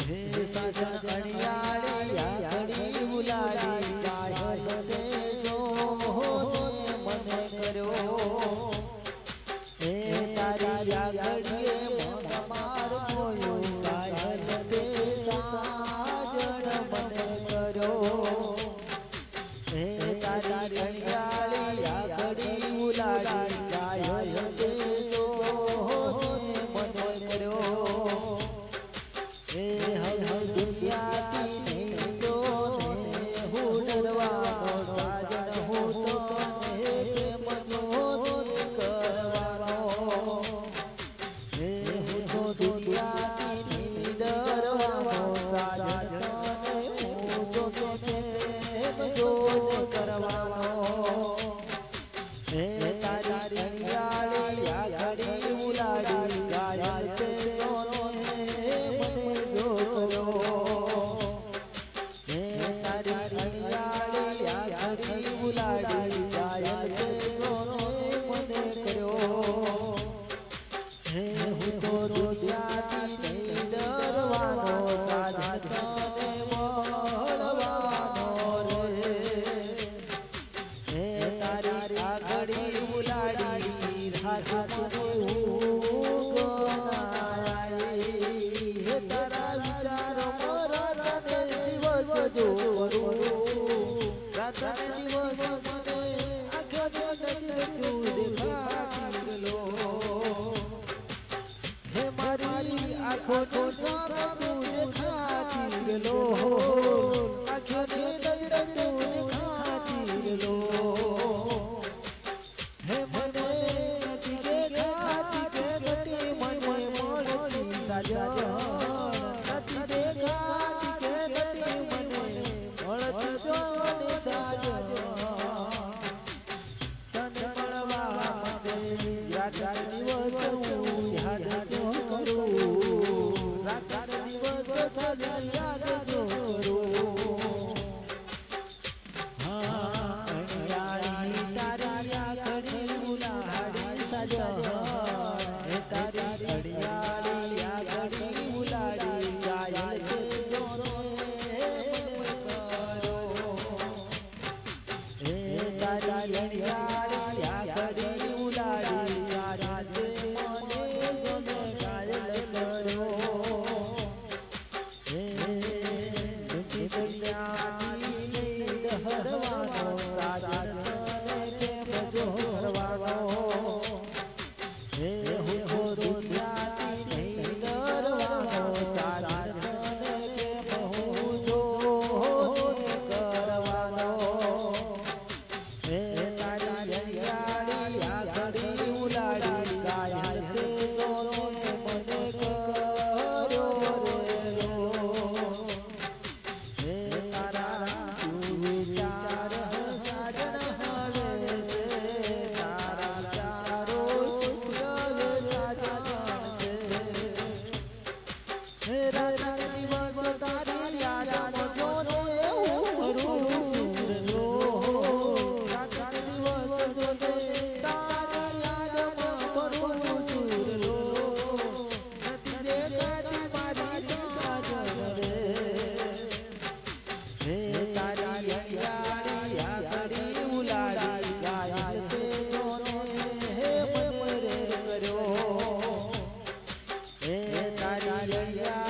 હે સાજન અણિયાળી યાદડી ઉલાડી કાયલ તે જો મને કર્યો હે તારી યાદડીએ મન માર મોયું કાયલ તે સાજન મને કર્યો હે તારી અણિયાળી યાદડી ઉલાડી કાયલ તે જો મને કર્યો હે હર દુનિયાથી નહીં જો હું ડરવાનો સાજન હું તો પ્રેમ જો કરવાનો હે હું તો દુનિયાથી નહીં ડરવાનો સાજન હું તો પ્રેમ જો કરવાનો હે તારી અણિયાળી યાદડી ઉલાડી કાયલ તે તારી